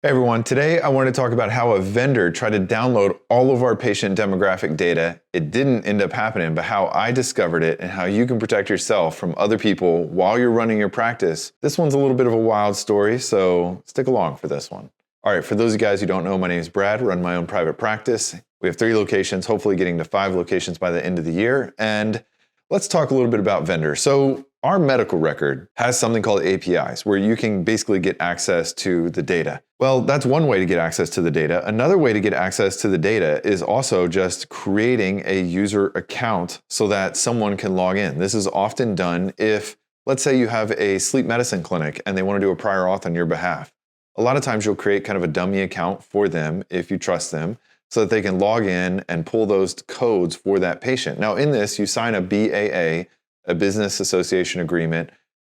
Hey everyone, today I want to talk about how a vendor tried to download all of our patient demographic data. It didn't end up happening, but how I discovered it and how you can protect yourself from other people while you're running your practice. This one's a little bit of a wild story, so stick along for this one. All right, for those of you guys who don't know, my name is Brad, I run my own private practice. We have 3 locations, hopefully getting to 5 locations by the end of the year. And let's talk a little bit about vendors. So our medical record has something called APIs, where you can basically get access to the data. Well, that's one way to get access to the data. Another way to get access to the data is also just creating a user account so that someone can log in. This is often done if, let's say you have a sleep medicine clinic and they want to do a prior auth on your behalf. A lot of times you'll create kind of a dummy account for them if you trust them, so that they can log in and pull those codes for that patient. Now in this, you sign a BAA, a business association agreement,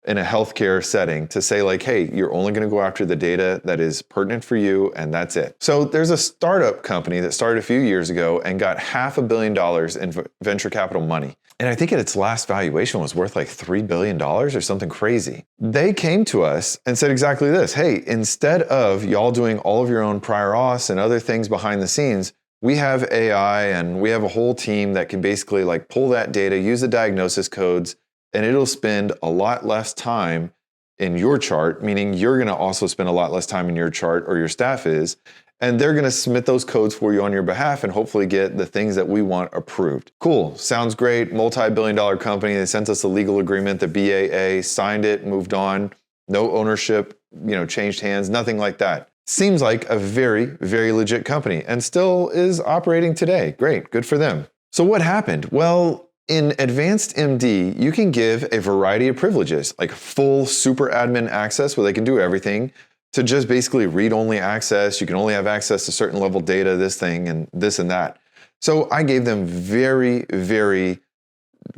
in a healthcare setting to say like, hey, you're only going to go after the data that is pertinent for you, and that's it. So there's a startup company that started a few years ago and got $500 million in venture capital money. And I think its last valuation was worth like $3 billion or something crazy. They came to us and said exactly this: hey, instead of y'all doing all of your own prior auths and other things behind the scenes, we have AI and we have a whole team that can basically like pull that data, use the diagnosis codes, and it'll spend a lot less time in your chart, meaning you're going to also spend a lot less time in your chart, or your staff is, and they're going to submit those codes for you on your behalf and hopefully get the things that we want approved. Cool. Sounds great. Multi-billion-dollar company. They sent us a legal agreement, the BAA, signed it, moved on. No ownership, changed hands, nothing like that. Seems like a very, very legit company and still is operating today. Great. Good for them. So what happened? Well, in Advanced MD, you can give a variety of privileges, like full super admin access where they can do everything, to just basically read-only access. You can only have access to certain level data, this thing and this and that. So I gave them very, very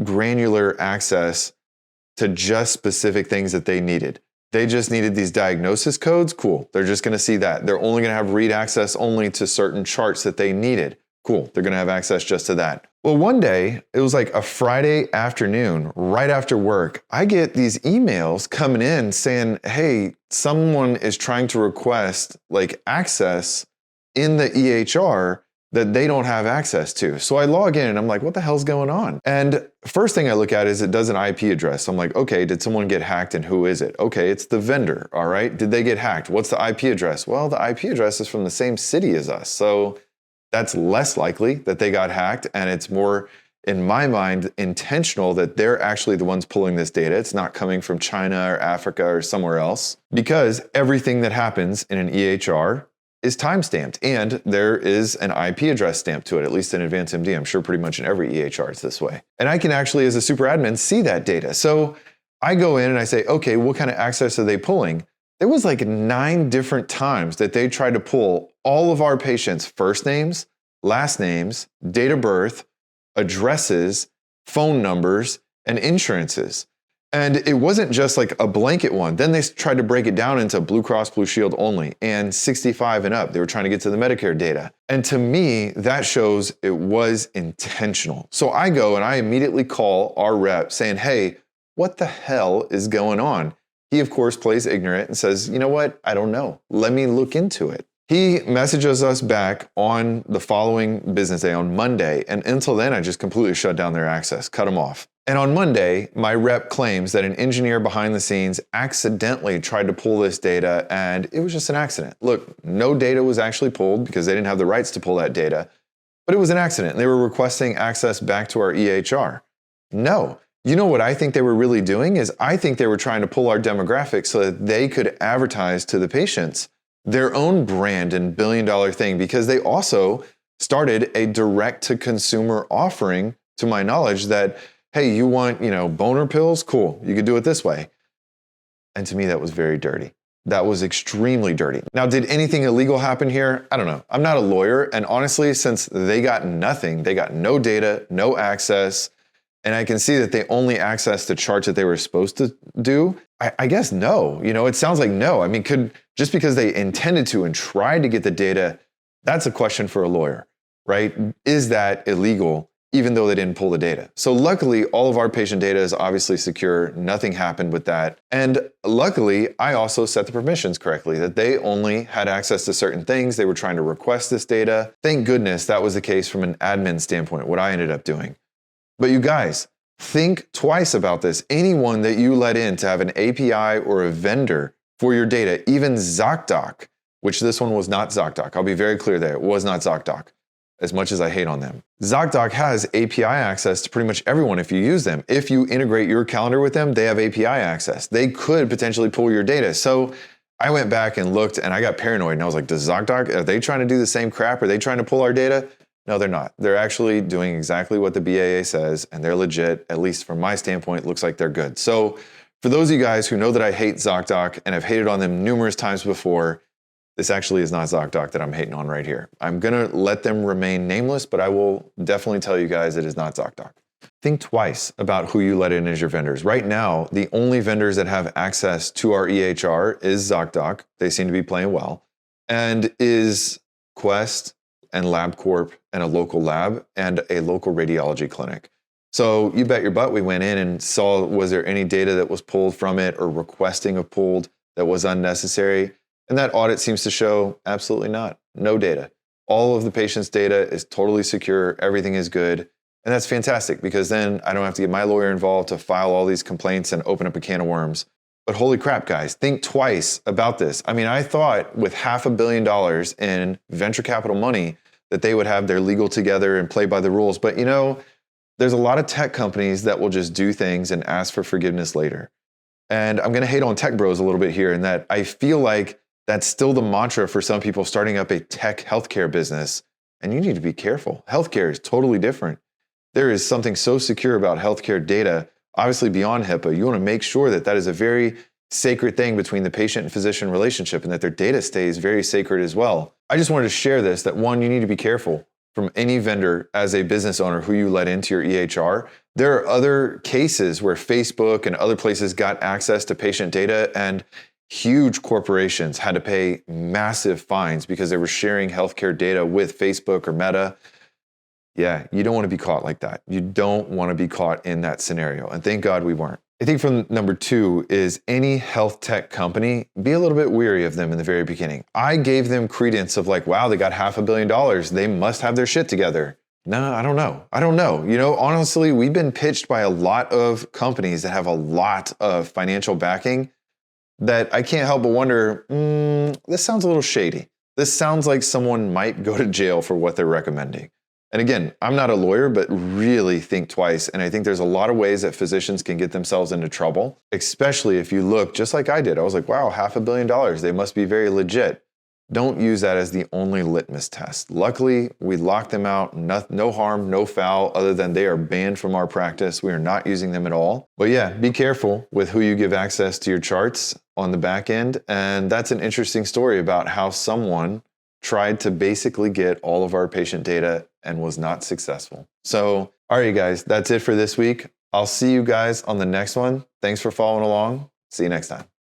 granular access to just specific things that they needed. They just needed these diagnosis codes. Cool. They're just going to see that. They're only going to have read access only to certain charts that they needed. Cool. They're going to have access just to that. Well, one day, it was like a Friday afternoon, right after work, I get these emails coming in saying, hey, someone is trying to request like access in the EHR that they don't have access to. So I log in and I'm like, what the hell's going on? And first thing I look at is it does an IP address. I'm like, okay, did someone get hacked and who is it? Okay, it's the vendor, all right? Did they get hacked? What's the IP address? Well, the IP address is from the same city as us. So that's less likely that they got hacked, and it's more, in my mind, intentional that they're actually the ones pulling this data. It's not coming from China or Africa or somewhere else, because everything that happens in an EHR is time-stamped, and there is an IP address stamped to it, at least in Advanced MD. I'm sure pretty much in every EHR it's this way. And I can actually, as a super admin, see that data. So I go in and I say, okay, what kind of access are they pulling? There was like 9 different times that they tried to pull all of our patients' first names, last names, date of birth, addresses, phone numbers, and insurances. And it wasn't just like a blanket one. Then they tried to break it down into Blue Cross Blue Shield only and 65 and up. They were trying to get to the Medicare data. And to me, that shows it was intentional. So I go and I immediately call our rep saying, hey, what the hell is going on? He, of course, plays ignorant and says, you know what? I don't know. Let me look into it. He messages us back on the following business day, on Monday. And until then, I just completely shut down their access, cut them off. And on Monday, my rep claims that an engineer behind the scenes accidentally tried to pull this data, and it was just an accident. Look, no data was actually pulled because they didn't have the rights to pull that data, but it was an accident. They were requesting access back to our EHR. No. You know what I think they were really doing is I think they were trying to pull our demographics so that they could advertise to the patients their own brand and billion-dollar thing, because they also started a direct-to-consumer offering, to my knowledge, that, hey, you want, boner pills? Cool, you could do it this way. And to me, that was very dirty. That was extremely dirty. Now, did anything illegal happen here? I don't know. I'm not a lawyer, and honestly, since they got nothing, they got no data, no access, and I can see that they only accessed the charts that they were supposed to do, I guess no. It sounds like no. I mean, just because they intended to and tried to get the data, that's a question for a lawyer, right? Is that illegal? even though they didn't pull the data. So luckily, all of our patient data is obviously secure. Nothing happened with that. And luckily, I also set the permissions correctly, that they only had access to certain things. They were trying to request this data. Thank goodness that was the case from an admin standpoint, what I ended up doing. But you guys, think twice about this. Anyone that you let in to have an API or a vendor for your data, even ZocDoc, which this one was not ZocDoc. I'll be very clear there. It was not ZocDoc, as much as I hate on them. ZocDoc has API access to pretty much everyone if you use them. If you integrate your calendar with them, they have API access. They could potentially pull your data. So I went back and looked and I got paranoid and I was like, does ZocDoc, are they trying to do the same crap? Are they trying to pull our data? No, they're not. They're actually doing exactly what the BAA says and they're legit, at least from my standpoint, looks like they're good. So for those of you guys who know that I hate ZocDoc and have hated on them numerous times before, this actually is not ZocDoc that I'm hating on right here. I'm gonna let them remain nameless, but I will definitely tell you guys it is not ZocDoc. Think twice about who you let in as your vendors. Right now, the only vendors that have access to our EHR is ZocDoc. They seem to be playing well. And is Quest and LabCorp and a local lab and a local radiology clinic. So you bet your butt we went in and saw, was there any data that was pulled from it or requesting of pulled that was unnecessary? And that audit seems to show absolutely not. No data. All of the patient's data is totally secure. Everything is good. And that's fantastic because then I don't have to get my lawyer involved to file all these complaints and open up a can of worms. But holy crap, guys, think twice about this. I mean, I thought with $500 million in venture capital money that they would have their legal together and play by the rules. But you know, there's a lot of tech companies that will just do things and ask for forgiveness later. And I'm going to hate on tech bros a little bit here in that I feel like that's still the mantra for some people starting up a tech healthcare business. And you need to be careful. Healthcare is totally different. There is something so secure about healthcare data, obviously beyond HIPAA. You want to make sure that that is a very sacred thing between the patient and physician relationship and that their data stays very sacred as well. I just wanted to share this, that one, you need to be careful from any vendor as a business owner who you let into your EHR. There are other cases where Facebook and other places got access to patient data and huge corporations had to pay massive fines because they were sharing healthcare data with Facebook or Meta. Yeah, you don't want to be caught like that. You don't want to be caught in that scenario. And thank God we weren't. I think from number two is any health tech company, be a little bit weary of them in the very beginning. I gave them credence of like, wow, they got $500 million. They must have their shit together. No, I don't know. You know, honestly, we've been pitched by a lot of companies that have a lot of financial backing that I can't help but wonder, this sounds a little shady. This sounds like someone might go to jail for what they're recommending. And again, I'm not a lawyer, but really think twice. And I think there's a lot of ways that physicians can get themselves into trouble, especially if you look just like I did. I was like, wow, $500 million. They must be very legit. Don't use that as the only litmus test. Luckily, we locked them out. No harm, no foul, other than they are banned from our practice. We are not using them at all. But yeah, be careful with who you give access to your charts on the back end. And that's an interesting story about how someone tried to basically get all of our patient data and was not successful. So, all right, guys, that's it for this week. I'll see you guys on the next one. Thanks for following along. See you next time.